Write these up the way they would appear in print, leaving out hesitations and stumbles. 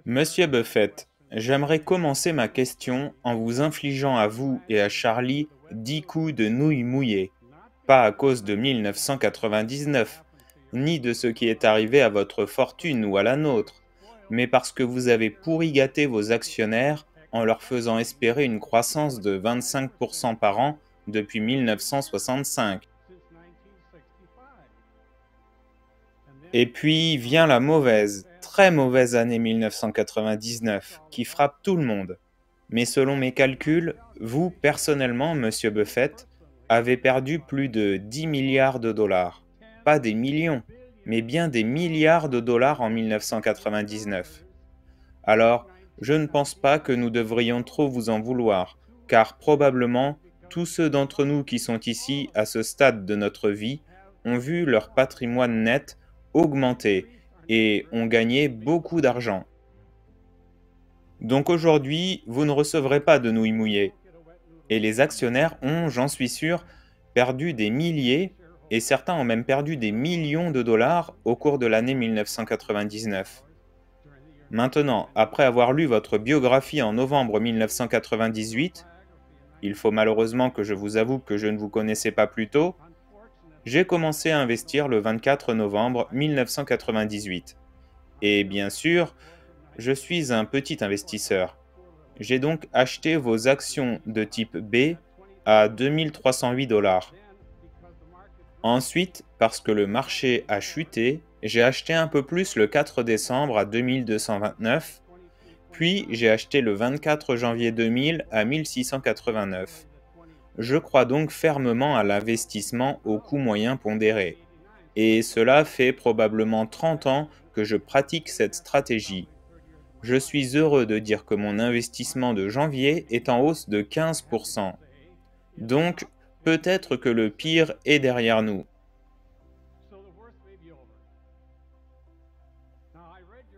Monsieur Buffett, j'aimerais commencer ma question en vous infligeant à vous et à Charlie 10 coups de nouilles mouillées, pas à cause de 1999, ni de ce qui est arrivé à votre fortune ou à la nôtre, mais parce que vous avez pourri gâté vos actionnaires en leur faisant espérer une croissance de 25% par an depuis 1965. Et puis vient la mauvaise, très mauvaise année 1999, qui frappe tout le monde. Mais selon mes calculs, vous, personnellement, monsieur Buffett, avez perdu plus de 10 milliards de dollars. Pas des millions, mais bien des milliards de dollars en 1999. Alors, je ne pense pas que nous devrions trop vous en vouloir, car probablement tous ceux d'entre nous qui sont ici à ce stade de notre vie ont vu leur patrimoine net augmenter et ont gagné beaucoup d'argent. Donc aujourd'hui, vous ne recevrez pas de nouilles mouillées. Et les actionnaires ont, j'en suis sûr, perdu des milliers et certains ont même perdu des millions de dollars au cours de l'année 1999. Maintenant, après avoir lu votre biographie en novembre 1998, il faut malheureusement que je vous avoue que je ne vous connaissais pas plus tôt, j'ai commencé à investir le 24 novembre 1998. Et bien sûr, je suis un petit investisseur. J'ai donc acheté vos actions de type B à 2308 dollars. Ensuite, parce que le marché a chuté, j'ai acheté un peu plus le 4 décembre à 2229, puis j'ai acheté le 24 janvier 2000 à 1689. Je crois donc fermement à l'investissement au coût moyen pondéré. Et cela fait probablement 30 ans que je pratique cette stratégie. Je suis heureux de dire que mon investissement de janvier est en hausse de 15%. Donc, peut-être que le pire est derrière nous.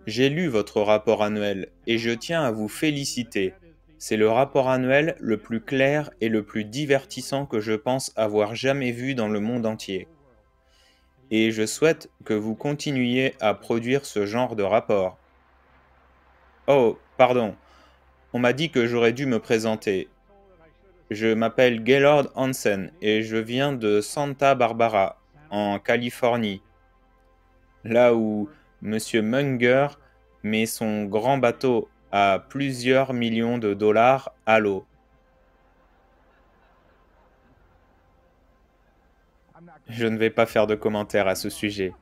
J'ai lu votre rapport annuel et je tiens à vous féliciter. C'est le rapport annuel le plus clair et le plus divertissant que je pense avoir jamais vu dans le monde entier. Et je souhaite que vous continuiez à produire ce genre de rapport. Oh, pardon, on m'a dit que j'aurais dû me présenter. Je m'appelle Gaylord Hansen et je viens de Santa Barbara, en Californie, là où Monsieur Munger met son grand bateau à plusieurs millions de dollars à l'eau. Je ne vais pas faire de commentaires à ce sujet.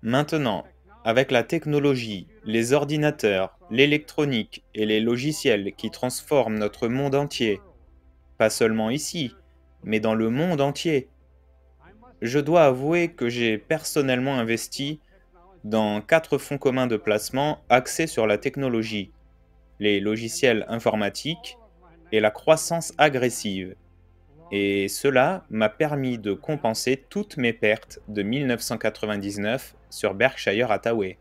Maintenant, avec la technologie, les ordinateurs, l'électronique et les logiciels qui transforment notre monde entier, pas seulement ici, mais dans le monde entier, je dois avouer que j'ai personnellement investi dans 4 fonds communs de placement axés sur la technologie, les logiciels informatiques et la croissance agressive. Et cela m'a permis de compenser toutes mes pertes de 1999 sur Berkshire Hathaway.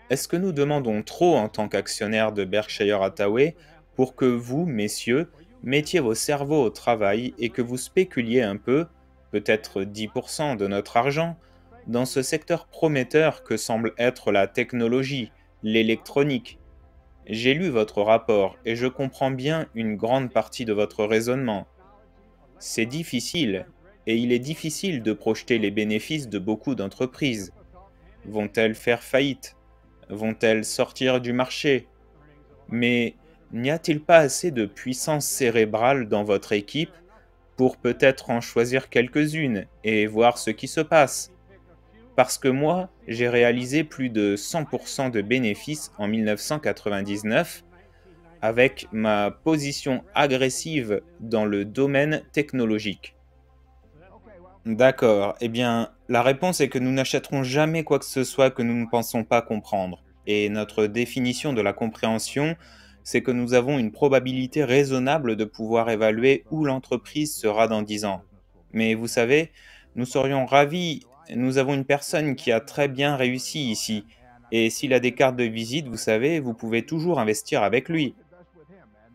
Est-ce que nous demandons trop en tant qu'actionnaires de Berkshire Hathaway pour que vous, messieurs, mettiez vos cerveaux au travail et que vous spéculiez un peu, peut-être 10% de notre argent, dans ce secteur prometteur que semble être la technologie, l'électronique? J'ai lu votre rapport et je comprends bien une grande partie de votre raisonnement. C'est difficile, et il est difficile de projeter les bénéfices de beaucoup d'entreprises. Vont-elles faire faillite? Vont-elles sortir du marché? Mais n'y a-t-il pas assez de puissance cérébrale dans votre équipe pour peut-être en choisir quelques-unes et voir ce qui se passe? Parce que moi, j'ai réalisé plus de 100% de bénéfices en 1999 avec ma position agressive dans le domaine technologique. D'accord, eh bien, la réponse est que nous n'achèterons jamais quoi que ce soit que nous ne pensons pas comprendre. Et notre définition de la compréhension, c'est que nous avons une probabilité raisonnable de pouvoir évaluer où l'entreprise sera dans 10 ans. Mais vous savez, nous serions ravis, nous avons une personne qui a très bien réussi ici. Et s'il a des cartes de visite, vous savez, vous pouvez toujours investir avec lui.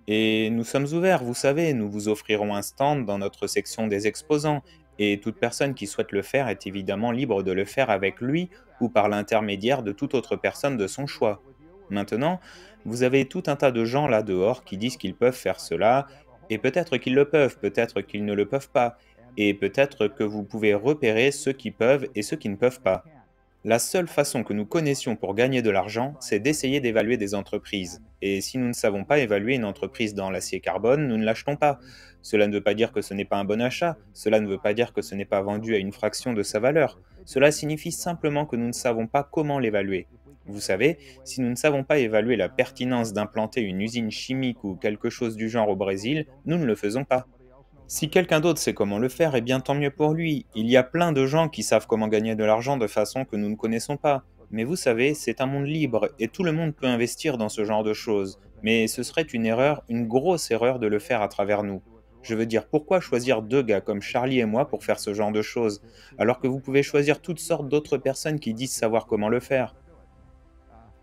Et nous sommes ouverts, vous savez, nous vous offrirons un stand dans notre section des exposants Et toute personne qui souhaite le faire est évidemment libre de le faire avec lui ou par l'intermédiaire de toute autre personne de son choix. Maintenant, vous avez tout un tas de gens là dehors qui disent qu'ils peuvent faire cela, et peut-être qu'ils le peuvent, peut-être qu'ils ne le peuvent pas, et peut-être que vous pouvez repérer ceux qui peuvent et ceux qui ne peuvent pas. La seule façon que nous connaissions pour gagner de l'argent, c'est d'essayer d'évaluer des entreprises. Et si nous ne savons pas évaluer une entreprise dans l'acier carbone, nous ne l'achetons pas. Cela ne veut pas dire que ce n'est pas un bon achat, cela ne veut pas dire que ce n'est pas vendu à une fraction de sa valeur. Cela signifie simplement que nous ne savons pas comment l'évaluer. Vous savez, si nous ne savons pas évaluer la pertinence d'implanter une usine chimique ou quelque chose du genre au Brésil, nous ne le faisons pas. Si quelqu'un d'autre sait comment le faire, eh bien tant mieux pour lui. Il y a plein de gens qui savent comment gagner de l'argent de façon que nous ne connaissons pas. Mais vous savez, c'est un monde libre et tout le monde peut investir dans ce genre de choses. Mais ce serait une erreur, une grosse erreur de le faire à travers nous. Je veux dire, pourquoi choisir deux gars comme Charlie et moi pour faire ce genre de choses, alors que vous pouvez choisir toutes sortes d'autres personnes qui disent savoir comment le faire?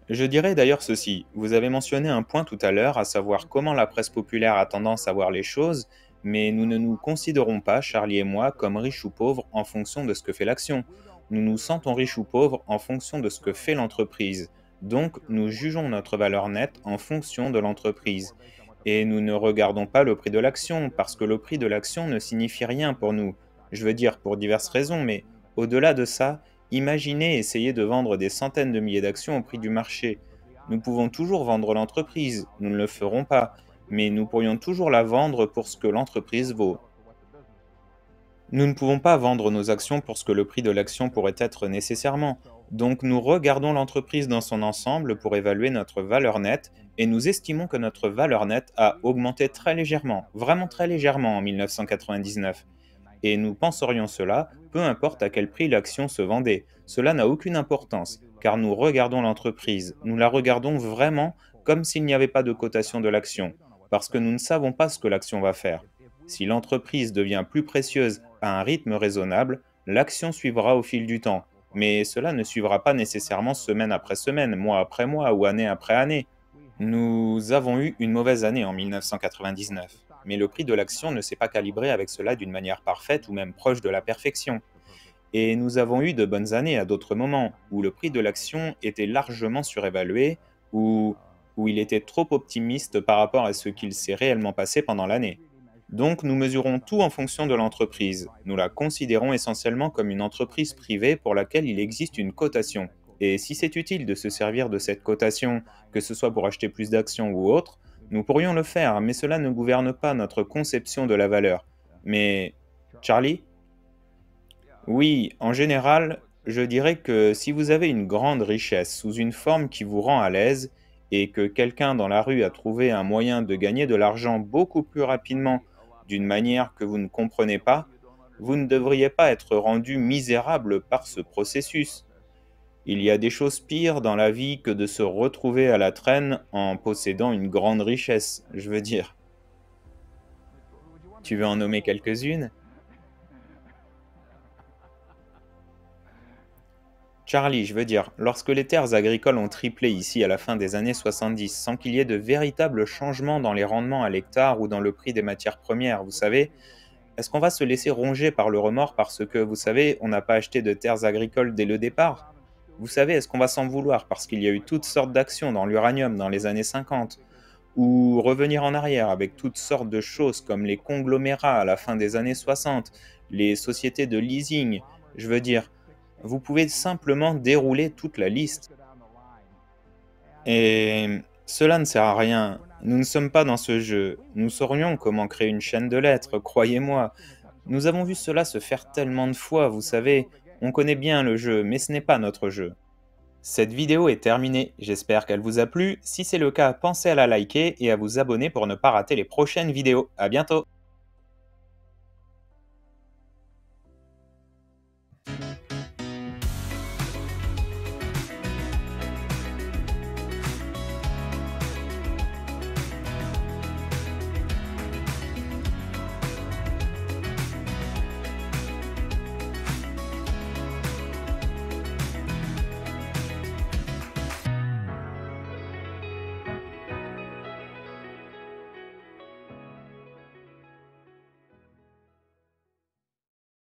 Je dirais d'ailleurs ceci, vous avez mentionné un point tout à l'heure, à savoir comment la presse populaire a tendance à voir les choses, mais nous ne nous considérons pas, Charlie et moi, comme riches ou pauvres en fonction de ce que fait l'action. Nous nous sentons riches ou pauvres en fonction de ce que fait l'entreprise. Donc, nous jugeons notre valeur nette en fonction de l'entreprise. Et nous ne regardons pas le prix de l'action, parce que le prix de l'action ne signifie rien pour nous. Je veux dire pour diverses raisons, mais au-delà de ça, imaginez essayer de vendre des centaines de milliers d'actions au prix du marché. Nous pouvons toujours vendre l'entreprise, nous ne le ferons pas, mais nous pourrions toujours la vendre pour ce que l'entreprise vaut. Nous ne pouvons pas vendre nos actions pour ce que le prix de l'action pourrait être nécessairement. Donc nous regardons l'entreprise dans son ensemble pour évaluer notre valeur nette et nous estimons que notre valeur nette a augmenté très légèrement, vraiment très légèrement en 1999. Et nous penserions cela, peu importe à quel prix l'action se vendait. Cela n'a aucune importance, car nous regardons l'entreprise, nous la regardons vraiment comme s'il n'y avait pas de cotation de l'action, parce que nous ne savons pas ce que l'action va faire. Si l'entreprise devient plus précieuse à un rythme raisonnable, l'action suivra au fil du temps, mais cela ne suivra pas nécessairement semaine après semaine, mois après mois ou année après année. Nous avons eu une mauvaise année en 1999, mais le prix de l'action ne s'est pas calibré avec cela d'une manière parfaite ou même proche de la perfection. Et nous avons eu de bonnes années à d'autres moments, où le prix de l'action était largement surévalué, ou il était trop optimiste par rapport à ce qu'il s'est réellement passé pendant l'année. Donc nous mesurons tout en fonction de l'entreprise. Nous la considérons essentiellement comme une entreprise privée pour laquelle il existe une cotation. Et si c'est utile de se servir de cette cotation, que ce soit pour acheter plus d'actions ou autre, nous pourrions le faire, mais cela ne gouverne pas notre conception de la valeur. Mais, Charlie? Oui, en général, je dirais que si vous avez une grande richesse sous une forme qui vous rend à l'aise, et que quelqu'un dans la rue a trouvé un moyen de gagner de l'argent beaucoup plus rapidement d'une manière que vous ne comprenez pas, vous ne devriez pas être rendu misérable par ce processus. Il y a des choses pires dans la vie que de se retrouver à la traîne en possédant une grande richesse, je veux dire. Tu veux en nommer quelques-unes? Charlie, je veux dire, lorsque les terres agricoles ont triplé ici à la fin des années 70, sans qu'il y ait de véritables changements dans les rendements à l'hectare ou dans le prix des matières premières, vous savez, est-ce qu'on va se laisser ronger par le remords parce que, vous savez, on n'a pas acheté de terres agricoles dès le départ? Vous savez, est-ce qu'on va s'en vouloir parce qu'il y a eu toutes sortes d'actions dans l'uranium dans les années 50? Ou revenir en arrière avec toutes sortes de choses comme les conglomérats à la fin des années 60, les sociétés de leasing, je veux dire, vous pouvez simplement dérouler toute la liste. Et cela ne sert à rien. Nous ne sommes pas dans ce jeu. Nous saurions comment créer une chaîne de lettres, croyez-moi. Nous avons vu cela se faire tellement de fois, vous savez. On connaît bien le jeu, mais ce n'est pas notre jeu. Cette vidéo est terminée. J'espère qu'elle vous a plu. Si c'est le cas, pensez à la liker et à vous abonner pour ne pas rater les prochaines vidéos. À bientôt!